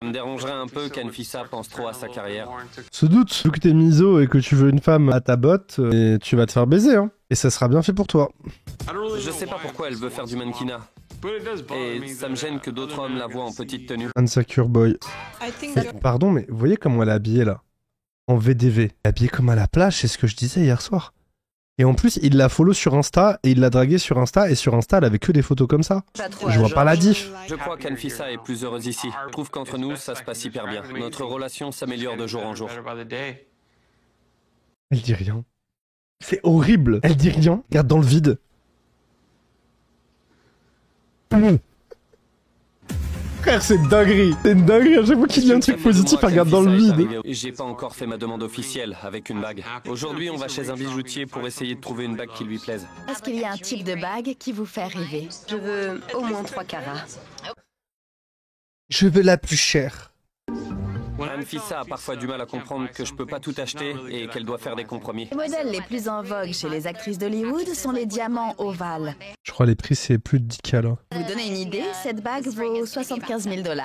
Ça me dérangerait un peu qu'Anfissa pense trop à sa carrière. Se doute, vu que t'es miso et que tu veux une femme à ta botte, et tu vas te faire baiser, hein. Et ça sera bien fait pour toi. Je sais pas pourquoi elle veut faire du mannequinat. Et ça me gêne que d'autres hommes la voient en petite tenue. Insecure boy. Pardon, mais vous voyez comment elle est habillée là? En VDV. Habillée comme à la plage, c'est ce que je disais hier soir. Et en plus, il la follow sur Insta et il l'a draguée sur Insta et sur Insta, elle avait que des photos comme ça. Je vois pas la diff. Je crois qu'Anfissa est plus heureuse ici. Je trouve qu'entre nous, ça se passe hyper bien. Notre relation s'améliore de jour en jour. Elle dit rien. C'est horrible. Elle dit rien. Regarde dans le vide. Frère, c'est une dinguerie. C'est une dinguerie. À chaque fois qu'il y a un truc positif, elle regarde dans le vide. J'ai pas encore fait ma demande officielle avec une bague. Aujourd'hui, on va chez un bijoutier pour essayer de trouver une bague qui lui plaise. Est-ce qu'il y a un type de bague qui vous fait rêver? Je veux au moins 3 carats. Je veux la plus chère. Anfissa a parfois du mal à comprendre que je peux pas tout acheter et qu'elle doit faire des compromis. Les modèles les plus en vogue chez les actrices d'Hollywood sont les diamants ovales. Je crois les prix, c'est plus de 10 K là. Pour vous donner une idée, cette bague vaut 75 000 $.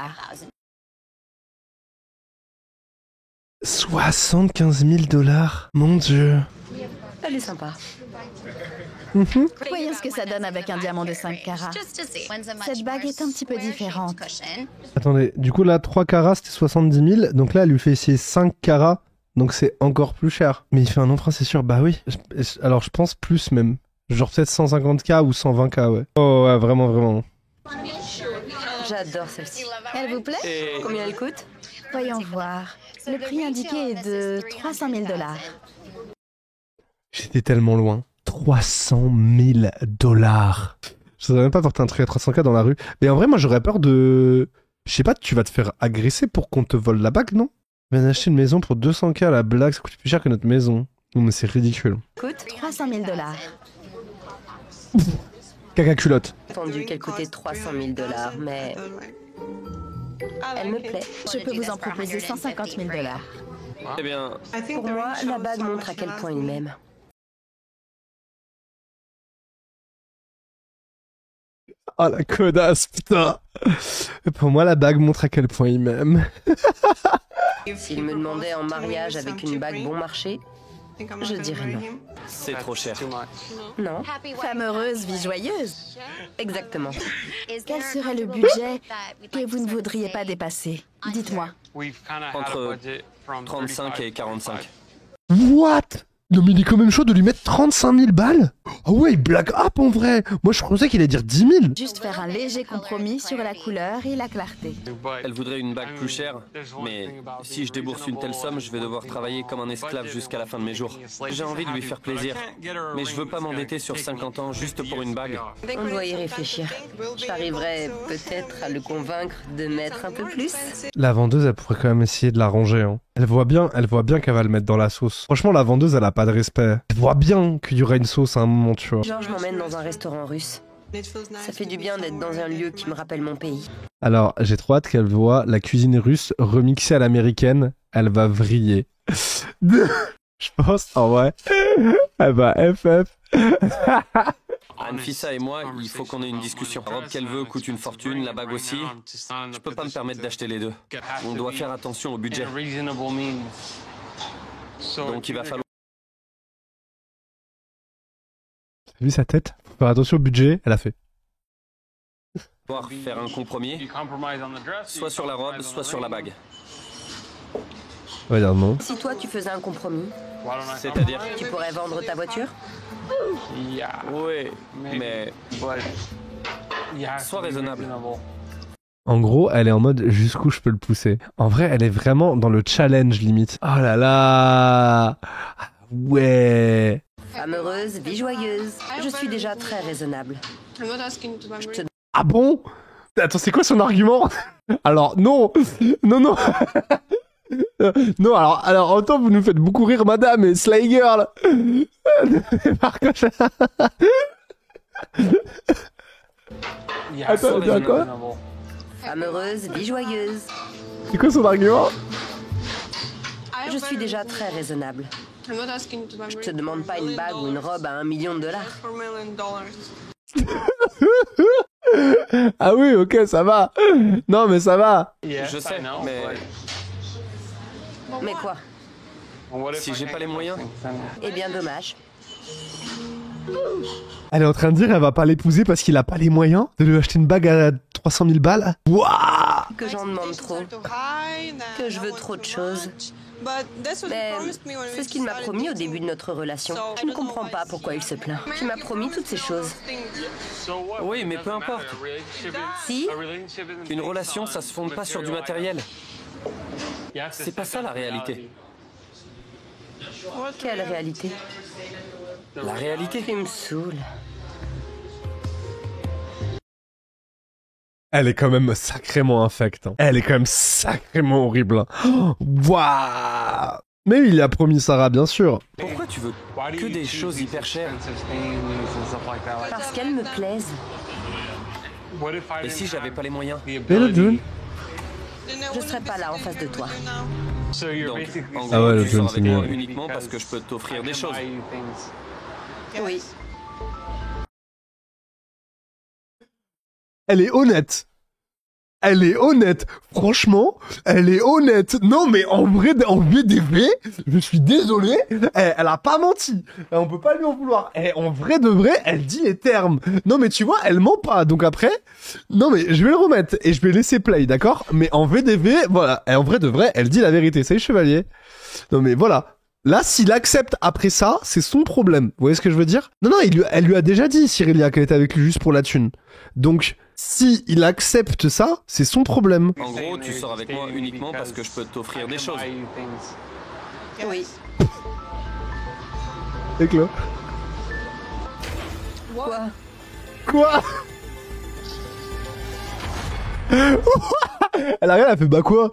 75 000 $. Mon Dieu. Elle est sympa. Voyons ce que ça donne avec un diamant de 5 carats. Cette bague est un petit peu différente. Attendez, du coup là, 3 carats c'était 70 000. Donc là, elle lui fait essayer 5 carats. Donc c'est encore plus cher. Mais il fait un emprunt, c'est sûr. Bah oui. Alors je pense plus même. Genre peut-être 150K ou 120K, ouais. Oh ouais, vraiment, vraiment. J'adore celle-ci. Elle vous plaît? Combien elle coûte? Voyons voir. Le prix indiqué est de 300 000 $. J'étais tellement loin. 300 000 $. Je savais même pas porter un truc à 300K dans la rue. Mais en vrai, moi, j'aurais peur de... Je sais pas, tu vas te faire agresser pour qu'on te vole la bague, non? On vient d'acheter une maison pour 200K, la blague, ça coûte plus cher que notre maison. Non, mais c'est ridicule. Coûte 300 000 $. Caca culotte. J'ai entendu qu'elle coûtait 300 000 $, mais... Elle me plaît. Je peux vous en proposer 150 000 $. Eh bien, Pour moi, la bague montre à quel point il m'aime. Oh la connasse, putain. Pour moi, la bague montre à quel point il m'aime. S'il me demandait en mariage avec une bague bon marché, je dirais non. c'est trop cher. Non, Femme heureuse, vie joyeuse. exactement. Quel serait le budget que vous ne voudriez pas dépasser? Dites-moi. Entre 35 et 45. What? Non mais il est quand même chaud de lui mettre 35 000 balles. Ah ouais, il blague up en vrai. Moi je pensais qu'il allait dire 10 000. Juste faire un léger compromis sur la couleur et la clarté. Elle voudrait une bague plus chère, mais si je débourse une telle somme, je vais devoir travailler comme un esclave jusqu'à la fin de mes jours. J'ai envie de lui faire plaisir, mais je veux pas m'endetter sur 50 ans juste pour une bague. On doit y réfléchir. J'arriverai peut-être à le convaincre de mettre un peu plus. La vendeuse, elle pourrait quand même essayer de l'arranger. Hein. Elle voit bien qu'elle va le mettre dans la sauce. Franchement, la vendeuse, elle a pas de respect. Elle voit bien qu'il y aura une sauce à un moment, tu vois. Georges m'emmène dans un restaurant russe. Ça fait du bien d'être dans un lieu qui me rappelle mon pays. Alors, j'ai trop hâte qu'elle voit la cuisine russe remixée à l'américaine. Elle va vriller. Je pense, en vrai, elle va FF. Anfissa et moi, il faut qu'on ait une discussion. La robe qu'elle veut coûte une fortune, la bague aussi. Je peux pas me permettre d'acheter les deux. On doit faire attention au budget. Donc il va falloir... T'as vu sa tête? Faut faire attention au budget, elle a fait. faire un compromis, soit sur la robe, soit sur la bague. On va dire non. Si toi tu faisais un compromis, C'est-à-dire? tu pourrais vendre ta voiture? Oui, mais... Sois raisonnable. En gros, elle est en mode jusqu'où je peux le pousser. En vrai, elle est vraiment dans le challenge limite. Oh là là! Ouais! Femme heureuse, vie joyeuse. Je suis déjà très raisonnable. Ah bon? Attends, c'est quoi son argument? Alors, non! Non, non! Non, alors, autant vous nous faites beaucoup rire, madame, et Sly Girl! Par contre... Attends, quoi? Femme heureuse, vie joyeuse. C'est quoi son argument? Je suis déjà très raisonnable. Je te demande pas une bague ou une robe à $1 million. Ah oui, ok, ça va. Non, mais ça va. Je sais, mais Mais quoi? si j'ai pas les moyens, Eh bien, dommage. Elle est en train de dire elle va pas l'épouser parce qu'il a pas les moyens de lui acheter une bague à 300 000 balles. Waouh! Que j'en demande trop. Que je veux trop de choses. Mais c'est ce qu'il m'a promis au début de notre relation. Je ne comprends pas pourquoi il se plaint. Tu m'as promis toutes ces choses. oui, mais peu importe. Si? Une relation, ça se fonde pas sur du matériel. C'est pas ça la réalité. Quelle réalité? La réalité. Tu me saoules. Elle est quand même sacrément infecte. Hein. Elle est quand même sacrément horrible. Hein. Waouh! Mais il a promis Sarah, bien sûr. Pourquoi tu veux que des choses hyper chères? Parce qu'elles me plaisent. Et si j'avais pas les moyens? Hello, June. Je serais pas là en face de toi. Donc, en Ah ouais, gros, le tu John, sors c'est avec moi mieux. uniquement parce que je peux t'offrir des choses. Oui. Elle est honnête. Elle est honnête. Franchement, elle est honnête. Non, mais en vrai, en VDV, je suis désolé, elle a pas menti. On peut pas lui en vouloir. En vrai de vrai, elle dit les termes. Non, mais tu vois, elle ment pas. Donc après, non, mais je vais le remettre et je vais laisser play, d'accord? Mais en VDV, voilà. Et en vrai de vrai, elle dit la vérité. C'est chevalier. Non, mais voilà. Là, s'il accepte après ça, c'est son problème. Vous voyez ce que je veux dire? Non, non, elle lui a déjà dit, Cyrilia, qu'elle était avec lui juste pour la thune. Donc, si il accepte ça, c'est son problème. En gros, tu sors avec moi uniquement parce que je peux t'offrir des choses. Oui. Éclat. Quoi? Quoi? Elle a rien, elle fait bah quoi?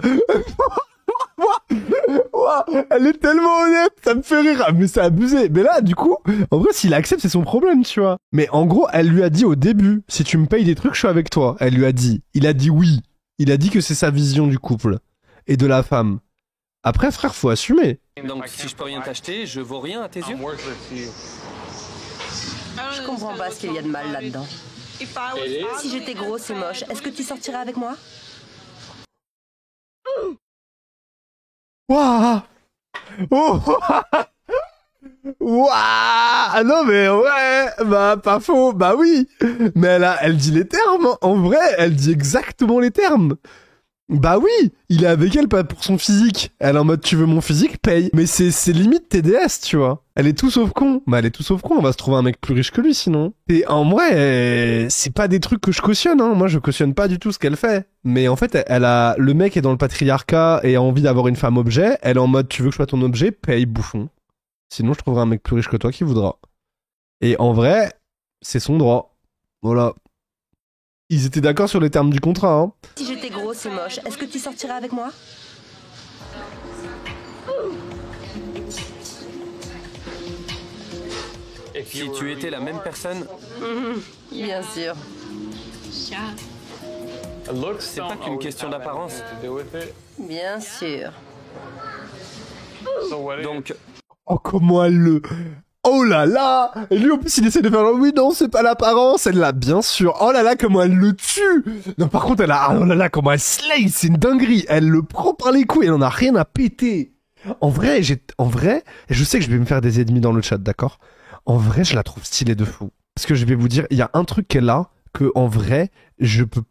Ouah, elle est tellement honnête, ça me fait rire. Ah, mais c'est abusé. Mais là, du coup, en vrai, s'il accepte, c'est son problème, tu vois. Mais en gros, elle lui a dit au début, si tu me payes des trucs, je suis avec toi. Elle lui a dit. Il a dit oui. Il a dit que c'est sa vision du couple et de la femme. Après, frère, faut assumer. Donc, si je peux rien t'acheter, je vaux rien à tes yeux? Je comprends pas ce qu'il y a de mal là-dedans. Si j'étais grosse et moche, est-ce que tu sortirais avec moi? Waouh! Oh! Waouh! Ah non mais ouais, bah pas faux, bah oui. Mais elle dit les termes. En vrai, elle dit exactement les termes. Bah oui, il est avec elle pas pour son physique. Elle est en mode tu veux mon physique, paye. Mais c'est limite TDS, tu vois. Elle est tout sauf con. Bah elle est tout sauf con, on va se trouver un mec plus riche que lui sinon. Et en vrai, c'est pas des trucs que je cautionne, hein. Moi je cautionne pas du tout ce qu'elle fait. Mais en fait, le mec est dans le patriarcat et a envie d'avoir une femme objet. Elle est en mode tu veux que je sois ton objet, paye bouffon. Sinon je trouverai un mec plus riche que toi qui voudra. Et en vrai, c'est son droit. Voilà. Ils étaient d'accord sur les termes du contrat, hein. Si j'étais grosse et moche, est-ce que tu sortirais avec moi? Si tu étais la même personne, Bien sûr. c'est pas qu'une question d'apparence. Bien sûr. Donc, Oh, comment elle le... Oh là là! Et lui, en plus, il essaie de faire genre, oui, non, c'est pas l'apparence. Elle l'a, bien sûr. Oh là là, comment elle le tue! Non, par contre, oh là là, comment elle slay! C'est une dinguerie. Elle le prend par les couilles. Elle en a rien à péter. En vrai, je sais que je vais me faire des ennemis dans le chat, d'accord? En vrai, je la trouve stylée de fou. Parce que je vais vous dire, il y a un truc qu'elle a, que, en vrai, je peux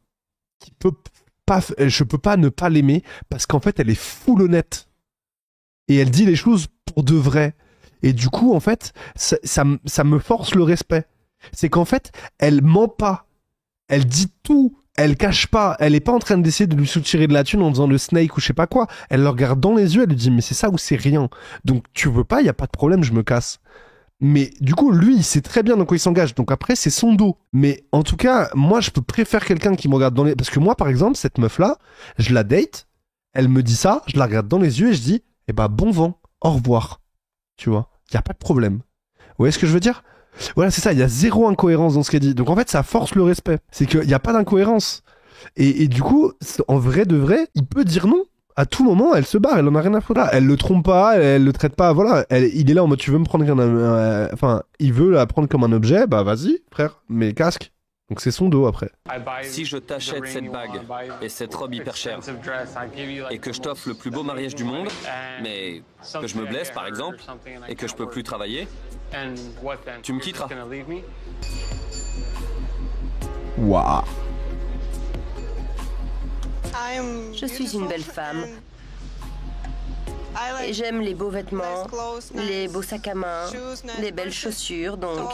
pas ne pas l'aimer, parce qu'en fait, elle est full honnête. Et elle dit les choses pour de vrai. Et du coup, en fait, ça me force le respect. C'est qu'en fait, elle ment pas. Elle dit tout. Elle cache pas. Elle est pas en train d'essayer de lui soutirer de la thune en faisant le snake ou je sais pas quoi. Elle le regarde dans les yeux, elle lui dit, mais c'est ça ou c'est rien. Donc, tu veux pas, y a pas de problème, je me casse. Mais du coup, lui, il sait très bien dans quoi il s'engage. Donc après, c'est son dos. Mais en tout cas, moi, je préfère quelqu'un qui me regarde dans les... Parce que moi, par exemple, cette meuf-là, je la date, elle me dit ça, je la regarde dans les yeux et je dis, eh ben, bon vent, au revoir. Tu vois, y a pas de problème. Vous voyez ce que je veux dire? Voilà, c'est ça, il y a zéro incohérence dans ce qu'elle dit. Donc en fait, ça force le respect. C'est qu'il n'y a pas d'incohérence. Et du coup, en vrai de vrai, il peut dire non. À tout moment, elle se barre, elle en a rien à foutre. Elle le trompe pas, elle le traite pas, voilà. Il est là en mode, tu veux me prendre enfin, il veut la prendre comme un objet, bah vas-y, frère, mets le casque. Donc c'est son dos après. Si je t'achète cette bague et cette robe hyper chère et que je t'offre le plus beau mariage du monde, mais que je me blesse par exemple et que je peux plus travailler, tu me quitteras. Waouh. Je suis une belle femme. Et j'aime les beaux vêtements, les beaux sacs à main, les belles chaussures, donc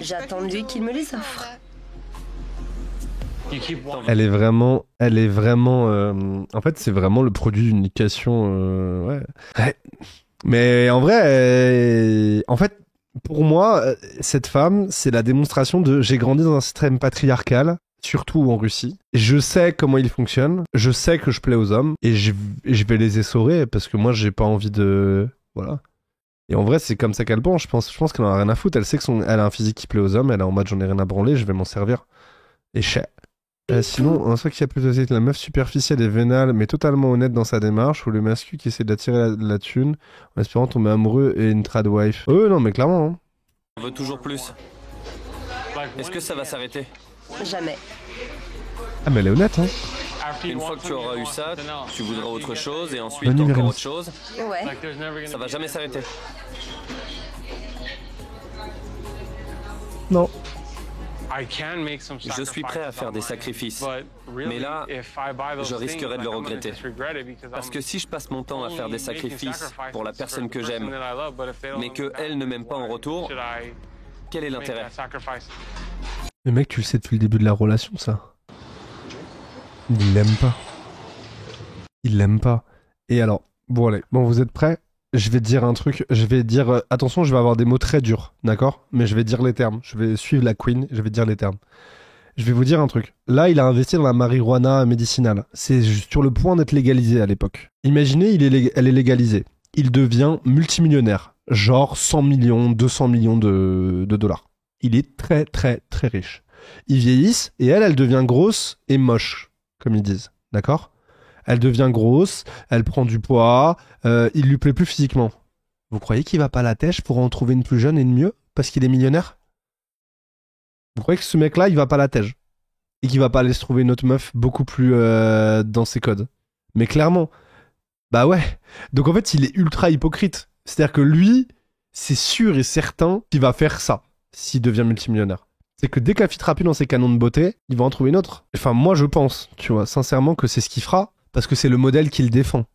j'attends de lui qu'il me les offre. Elle est vraiment, en fait, c'est vraiment le produit d'une éducation, ouais. Mais en vrai, en fait, pour moi, cette femme, c'est la démonstration de j'ai grandi dans un système patriarcal, surtout en Russie. Je sais comment il fonctionne, je sais que je plais aux hommes, et je vais les essorer parce que moi, j'ai pas envie de, voilà. Et en vrai, c'est comme ça qu'elle pense. Je pense qu'elle en a rien à foutre. Elle sait que elle a un physique qui plaît aux hommes. Elle est en mode j'en ai rien à branler, je vais m'en servir. Et sinon, un truc qui a plus osé la meuf superficielle et vénale, mais totalement honnête dans sa démarche, ou le mascu qui essaie d'attirer la thune en espérant tomber amoureux et une trad wife. Oh non, mais clairement. Hein. On veut toujours plus. Est-ce que ça va s'arrêter? Jamais. Ah, mais elle est honnête, hein. Une fois que tu auras eu ça, tu voudras autre chose et ensuite encore autre chose. Ouais. Ça va jamais s'arrêter. Non. Je suis prêt à faire des sacrifices, mais là, je risquerais de le regretter. Parce que si je passe mon temps à faire des sacrifices pour la personne que j'aime, mais qu'elle ne m'aime pas en retour, quel est l'intérêt? Mais mec, tu le sais depuis le début de la relation, ça. Il l'aime pas. Il l'aime pas. Et alors, bon allez, bon vous êtes prêts? Je vais te dire un truc, je vais dire... attention, je vais avoir des mots très durs, d'accord? Mais je vais dire les termes. Je vais suivre la queen, je vais dire les termes. Je vais vous dire un truc. Là, il a investi dans la marijuana médicinale. C'est sur le point d'être légalisé à l'époque. Imaginez, elle est légalisée. Il devient multimillionnaire. Genre 100 millions, 200 millions de dollars. Il est très, très, très riche. Ils vieillissent et elle devient grosse et moche, comme ils disent. D'accord? Elle devient grosse, elle prend du poids, il lui plaît plus physiquement. Vous croyez qu'il va pas à la tèche pour en trouver une plus jeune et une mieux parce qu'il est millionnaire? Vous croyez que ce mec-là, il va pas à la tèche et qu'il va pas aller se trouver une autre meuf beaucoup plus dans ses codes? Mais clairement, bah ouais. Donc en fait, il est ultra hypocrite. C'est-à-dire que lui, c'est sûr et certain qu'il va faire ça s'il devient multimillionnaire. C'est que dès qu'elle fitera plus dans ses canons de beauté, il va en trouver une autre. Enfin, moi, je pense, tu vois, sincèrement, que c'est ce qu'il fera. Parce que c'est le modèle qu'il défend.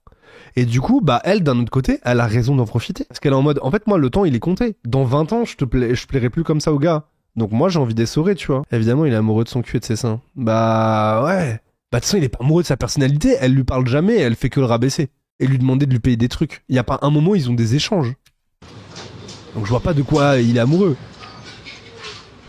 Et du coup, bah elle, d'un autre côté, elle a raison d'en profiter. Parce qu'elle est en mode, en fait, moi, le temps, il est compté. Dans 20 ans, je plairai plus comme ça au gars. Donc moi, j'ai envie d'essorer, tu vois. Évidemment, il est amoureux de son cul et de ses seins. Bah ouais. Bah de toute façon, il est pas amoureux de sa personnalité. Elle lui parle jamais, elle fait que le rabaisser. Et lui demander de lui payer des trucs. Il y a pas un moment, ils ont des échanges. Donc je vois pas de quoi il est amoureux.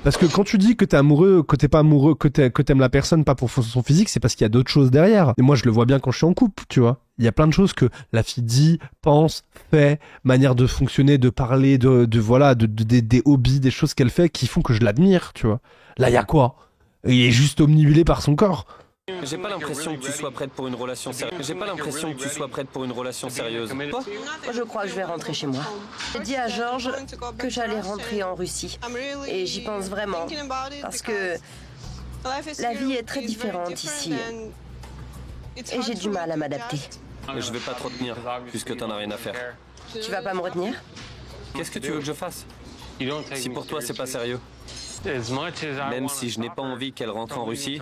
Parce que quand tu dis que t'es amoureux, que t'es pas amoureux, que t'aimes la personne pas pour son physique, c'est parce qu'il y a d'autres choses derrière. Et moi, je le vois bien quand je suis en couple, tu vois. Il y a plein de choses que la fille dit, pense, fait, manière de fonctionner, de parler, des hobbies, des choses qu'elle fait qui font que je l'admire, tu vois. Là, il y a quoi? Il est juste omnibulé par son corps. J'ai pas l'impression que tu sois prête pour une relation sérieuse. J'ai pas l'impression que tu sois prête pour une relation sérieuse. Toi? Je crois que je vais rentrer chez moi. J'ai dit à Georges que j'allais rentrer en Russie. Et j'y pense vraiment. Parce que la vie est très différente ici. Et j'ai du mal à m'adapter. Je vais pas te retenir, puisque t'en as rien à faire. Tu vas pas me retenir? Qu'est-ce que tu veux que je fasse? Si pour toi c'est pas sérieux. Même si je n'ai pas envie qu'elle rentre en Russie.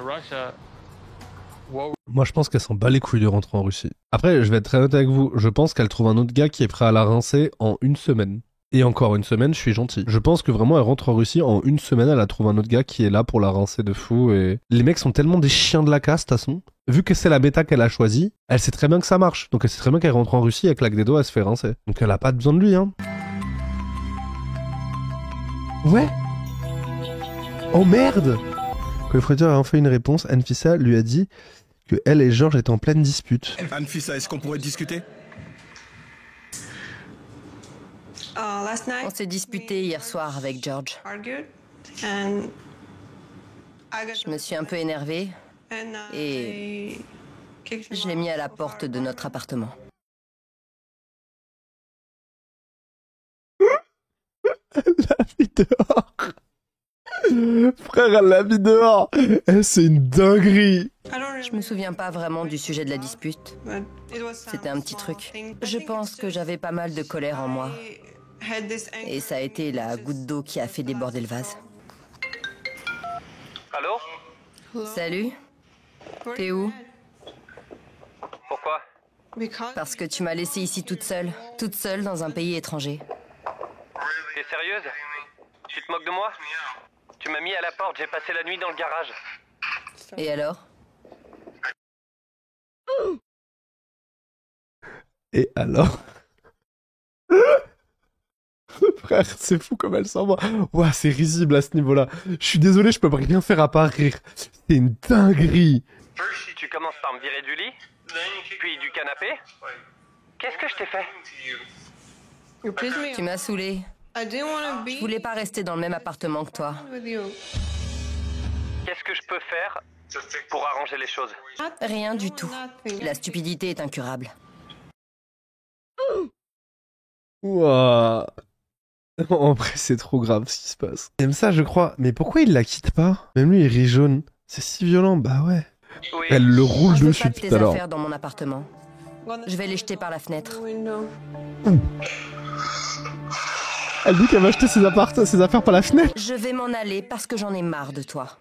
Moi, je pense qu'elle s'en bat les couilles de rentrer en Russie. Après, je vais être très honnête avec vous. Je pense qu'elle trouve un autre gars qui est prêt à la rincer en une semaine. Et encore une semaine, je suis gentil. Je pense que vraiment, elle rentre en Russie en une semaine. Elle a trouvé un autre gars qui est là pour la rincer de fou. Et les mecs sont tellement des chiens de la casse, de toute façon. Vu que c'est la bêta qu'elle a choisie, elle sait très bien que ça marche. Donc elle sait très bien qu'elle rentre en Russie, elle claque des doigts, elle se fait rincer. Donc elle a pas besoin de lui, hein. Ouais. Oh merde! Quand le frère a enfin une réponse, Anfissa lui a dit que elle et Georges étaient en pleine dispute. Anfissa, est-ce qu'on pourrait discuter? On s'est disputé hier soir avec George. Je me suis un peu énervée et je l'ai mis à la porte de notre appartement. Elle l'a mis dehors. Frère, elle l'a mis dehors. C'est une dinguerie. Je me souviens pas vraiment du sujet de la dispute. C'était un petit truc. Je pense que j'avais pas mal de colère en moi. Et ça a été la goutte d'eau qui a fait déborder le vase. Allô? Salut. T'es où? Pourquoi? Parce que tu m'as laissée ici toute seule dans un pays étranger. T'es sérieuse? Tu te moques de moi? Tu m'as mis à la porte, j'ai passé la nuit dans le garage. Et alors? Et alors? Frère, c'est fou comme elle s'en va. Ouah, c'est risible à ce niveau-là. Je suis désolé, je peux rien faire à part rire. C'est une dinguerie. Tu commences par me virer du lit, puis du canapé. Qu'est-ce que je t'ai fait? Tu m'as saoulée. Je voulais pas rester dans le même appartement que toi. Qu'est-ce que je peux faire pour arranger les choses? Rien du tout. La stupidité est incurable. Ouah. En vrai, c'est trop grave ce qui se passe. Il aime ça, je crois. Mais pourquoi il la quitte pas? Même lui, il rit jaune. C'est si violent, bah ouais. Oui. Elle le roule Je veux dessus pas de tout tes à l'heure. affaires dans mon appartement. Je vais les jeter par la fenêtre. Elle dit qu'elle va acheter ses affaires par la fenêtre. Je vais m'en aller parce que j'en ai marre de toi.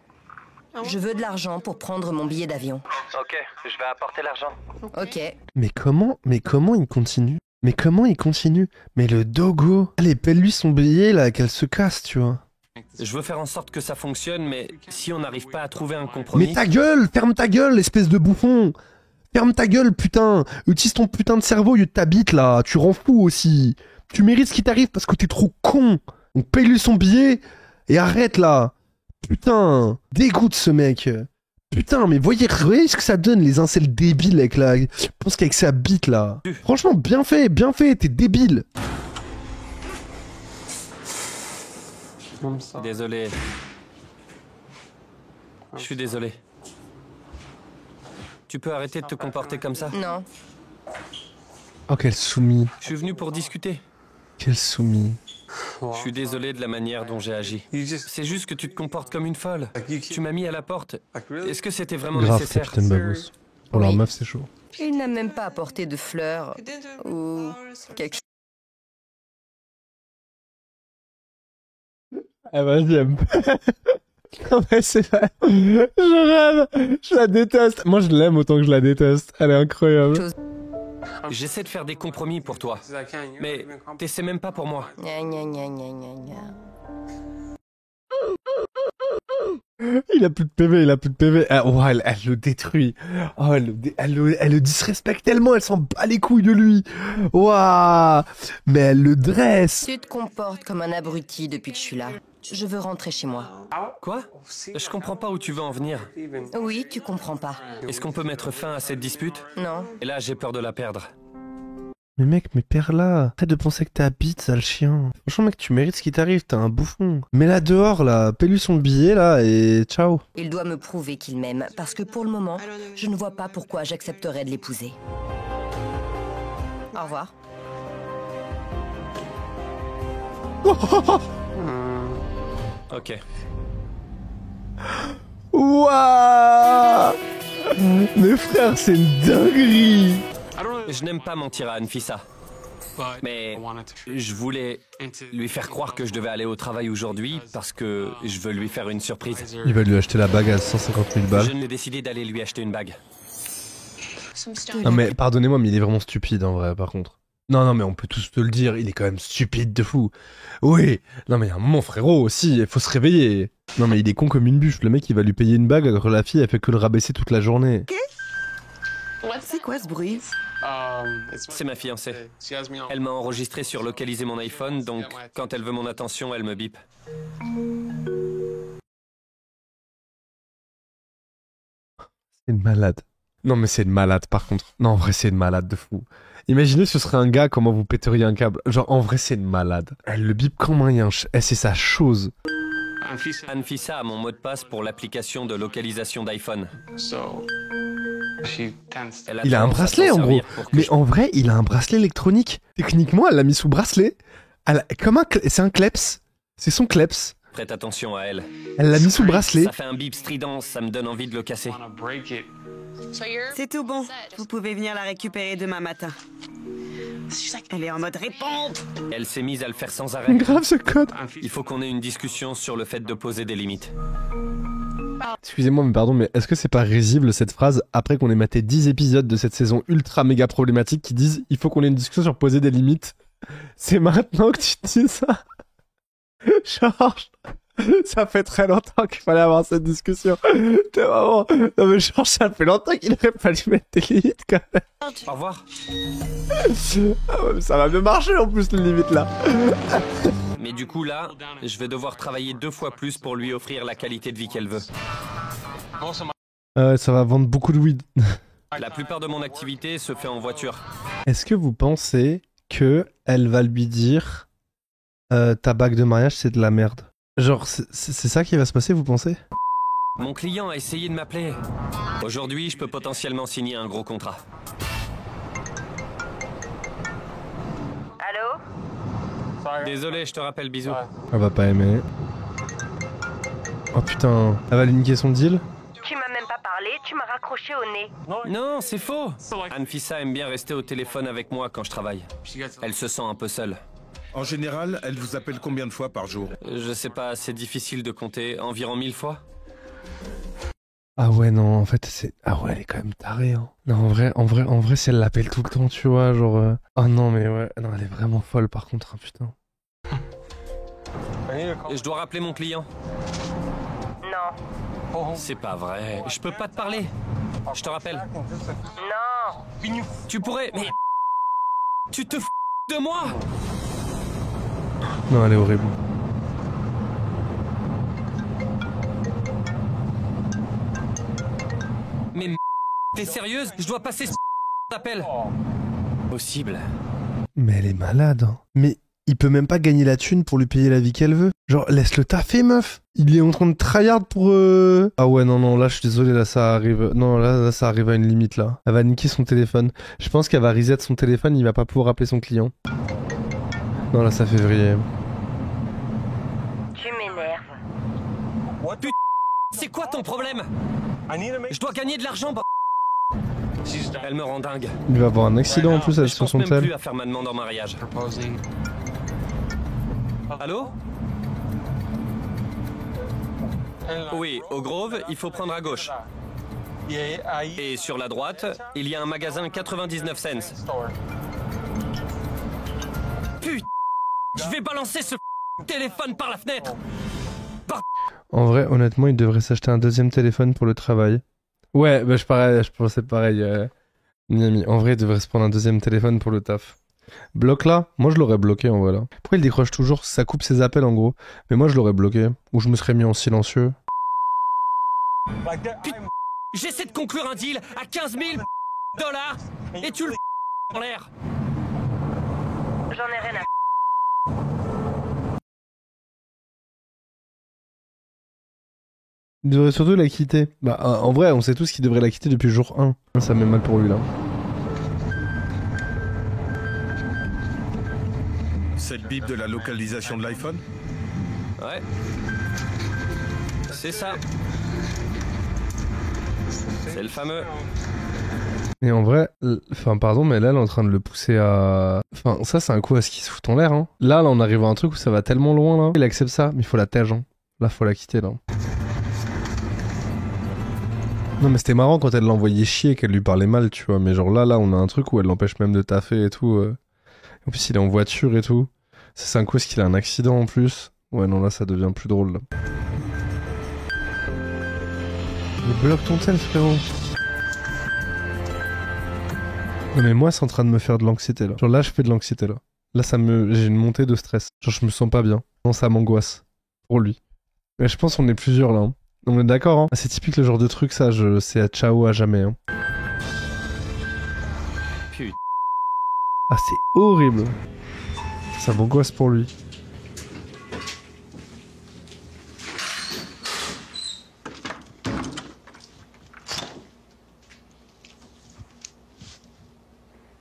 Je veux de l'argent pour prendre mon billet d'avion. Ok, je vais apporter l'argent. Ok. Mais comment il continue? Mais le dogo. Allez, paie-lui son billet là, qu'elle se casse, tu vois. Je veux faire en sorte que ça fonctionne, mais si on n'arrive pas à trouver un compromis... Mais ta gueule, ferme ta gueule, espèce de bouffon. Ferme ta gueule, putain. Utilise ton putain de cerveau au lieu de ta bite là. Tu rends fou aussi. Tu mérites ce qui t'arrive parce que t'es trop con. Donc paye-lui son billet et arrête là. Putain, dégoûte ce mec. Putain, mais voyez ce que ça donne les incels débiles avec la... Je pense qu'avec sa bite là. Franchement, bien fait, t'es débile. Désolé. Je suis désolé. Tu peux arrêter de te comporter comme ça? Non. Oh, quel soumis. Je suis venu pour discuter. Quel soumis. Je suis désolé de la manière dont j'ai agi. C'est juste que tu te comportes comme une folle. Tu m'as mis à la porte. Est-ce que c'était vraiment Grave, nécessaire? Capitaine Babous. Pour leur meuf, c'est chaud. Il n'a même pas apporté de fleurs ou quelque chose. Ah bah j'aime. Non mais c'est vrai. Je rêve. Je la déteste. Moi je l'aime autant que je la déteste. Elle est incroyable. J'essaie de faire des compromis pour toi. Mais t'essaies même pas pour moi. Gna, gna, gna, gna, gna, gna. Il a plus de PV, Ah, oh, elle le détruit. Oh, elle le disrespecte tellement, elle s'en bat les couilles de lui. Waouh. Mais elle le dresse. Tu te comportes comme un abruti depuis que je suis là. Je veux rentrer chez moi. Quoi? Je comprends pas où tu veux en venir. Oui, tu comprends pas. Est-ce qu'on peut mettre fin à cette dispute? Non. Et là, j'ai peur de la perdre. Mais mec, mais perds-la. Arrête de penser que t'es à bite, sale chien. Franchement, mec, tu mérites ce qui t'arrive, t'es un bouffon. Mets-la dehors, là. Paie-lui son billet, là, et ciao. Il doit me prouver qu'il m'aime, parce que pour le moment, je ne vois pas pourquoi j'accepterais de l'épouser. Au revoir. Ok. Waouh. Mais frère, c'est une dinguerie. Je n'aime pas mentir à Anfissa. Mais je voulais lui faire croire que je devais aller au travail aujourd'hui parce que je veux lui faire une surprise. Il va lui acheter la bague à 150 000 balles. Je n'ai décidé d'aller lui acheter une bague. Non mais pardonnez-moi, mais il est vraiment stupide en vrai, par contre. Non, mais on peut tous te le dire, il est quand même stupide de fou. Oui, non mais à un moment, frérot, aussi, il faut se réveiller. Non mais il est con comme une bûche, le mec il va lui payer une bague alors que la fille elle fait que le rabaisser toute la journée. C'est quoi ce bruit? C'est ma fiancée. Elle m'a enregistré sur localiser mon iPhone, donc quand elle veut mon attention, elle me bip. C'est une malade. Non mais c'est une malade par contre. Non en vrai c'est une malade de fou. Imaginez ce serait un gars, comment vous péteriez un câble. Genre en vrai c'est une malade. Elle le bip comme un yinche. C'est sa chose. Anfissa a mon mot de passe pour l'application de localisation d'iPhone. Il a un bracelet en gros. Mais en vrai il a un bracelet électronique. Techniquement elle l'a mis sous bracelet. C'est un kleps. C'est son kleps. Prête attention à elle. Elle l'a mis sous le bracelet. Ça fait un bip strident, ça me donne envie de le casser. C'est tout bon. Vous pouvez venir la récupérer demain matin. Elle est en mode réponde. Elle s'est mise à le faire sans arrêt. Grave ce code. Il faut qu'on ait une discussion sur le fait de poser des limites. Excusez-moi, mais pardon, mais est-ce que c'est pas risible cette phrase après qu'on ait maté 10 épisodes de cette saison ultra méga problématique qui disent il faut qu'on ait une discussion sur poser des limites? C'est maintenant que tu te dis ça? Georges, ça fait très longtemps qu'il fallait avoir cette discussion. T'es vraiment... Non mais Georges, ça fait longtemps qu'il aurait fallu mettre des limites quand même. Au revoir. Ah ouais, mais ça va mieux marcher en plus les limites là. Mais du coup là, je vais devoir travailler 2 fois plus pour lui offrir la qualité de vie qu'elle veut. Ça va vendre beaucoup de weed. La plupart de mon activité se fait en voiture. Est-ce que vous pensez que elle va lui dire ta bague de mariage c'est de la merde? Genre c'est ça qui va se passer, vous pensez? Mon client a essayé de m'appeler. Aujourd'hui, je peux potentiellement signer un gros contrat. Allô? Désolé, je te rappelle, bisous. Elle va pas aimer. Oh putain, elle va lui niquer son deal? Tu m'as même pas parlé, tu m'as raccroché au nez. Non, c'est faux. Anfissa aime bien rester au téléphone avec moi quand je travaille. Elle se sent un peu seule. En général, elle vous appelle combien de fois par jour? Je sais pas, c'est difficile de compter. Environ 1000 fois. Ah ouais, non, en fait, c'est... Ah ouais, elle est quand même tarée, hein. Non, en vrai, si elle l'appelle tout le temps, tu vois, genre... Oh non, mais ouais, non, elle est vraiment folle, par contre, hein, putain. Et je dois rappeler mon client. Non. C'est pas vrai. Je peux pas te parler. Je te rappelle. Non. Tu pourrais... Mais... Tu te fous de moi? Non, elle est horrible. Mais t'es sérieuse? Je dois passer ce appel. Possible. Mais elle est malade, hein. Mais il peut même pas gagner la thune pour lui payer la vie qu'elle veut. Genre, laisse-le taffer, meuf. Il est en train de tryhard pour... Ah ouais, non, là, je suis désolé, là, ça arrive... Non, là, ça arrive à une limite, là. Elle va niquer son téléphone. Je pense qu'elle va reset son téléphone, il va pas pouvoir appeler son client. Non, là, ça fait vriller. Tu m'énerves. Putain, c'est quoi ton problème? Je dois gagner de l'argent, Elle me rend dingue. Il va avoir un accident en plus Je sur pense son même tel. plus à faire ma demande en mariage. Allô? Oui, au Grove, il faut prendre à gauche. Et sur la droite, il y a un magasin 99 cents. Putain, je vais balancer ce téléphone par la fenêtre. En vrai, honnêtement, il devrait s'acheter un deuxième téléphone pour le travail. Ouais, bah je pensais pareil. Miami. En vrai, il devrait se prendre un deuxième téléphone pour le taf. Bloque là? Moi, je l'aurais bloqué en vrai là. Pourquoi il décroche toujours? Ça coupe ses appels en gros. Mais moi, je l'aurais bloqué. Ou je me serais mis en silencieux. Putain, j'essaie de conclure un deal à 15 000 $ et tu le en l'air. J'en ai rien à... Il devrait surtout la quitter. Bah, en vrai, on sait tous qu'il devrait la quitter depuis le jour 1. Ça me met mal pour lui là. C'est le bip de la localisation de l'iPhone? Ouais. C'est ça. C'est le fameux. Et en vrai, enfin pardon, mais là, elle est en train de le pousser à... Enfin, ça, c'est un coup à ce qu'il se fout en l'air, hein. Là, on arrive à un truc où ça va tellement loin, là. Il accepte ça, mais il faut la tège, hein. Là, faut la quitter, là. Non, mais c'était marrant quand elle l'envoyait chier, qu'elle lui parlait mal, tu vois. Mais genre là, on a un truc où elle l'empêche même de taffer et tout. En plus, il est en voiture et tout. C'est un coup, est-ce qu'il a un accident en plus? Ouais, non, là, ça devient plus drôle, là. Mais bloque ton tel, frérot. Non, mais moi, c'est en train de me faire de l'anxiété, là. Genre là, je fais de l'anxiété, là. Là, j'ai une montée de stress. Genre, je me sens pas bien. Non, ça m'angoisse. Pour lui. Mais je pense qu'on est plusieurs, là. Hein. On est d'accord, hein. C'est typique le genre de truc, ça, c'est à ciao à jamais, hein. Putain. Ah, c'est horrible. Ça m'angoisse pour lui.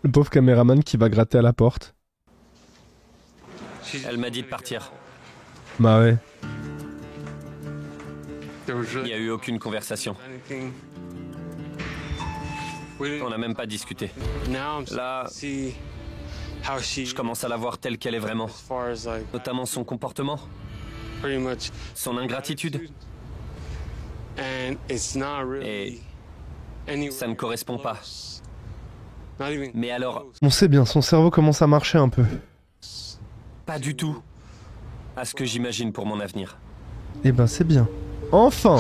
Le pauvre caméraman qui va gratter à la porte. Elle m'a dit de partir. Bah ouais. Il n'y a eu aucune conversation. On n'a même pas discuté. Là, je commence à la voir telle qu'elle est vraiment. Notamment son comportement, son ingratitude. Et ça ne correspond pas. Mais alors... On sait bien, son cerveau commence à marcher un peu. Pas du tout à ce que j'imagine pour mon avenir. Eh ben c'est bien. Enfin!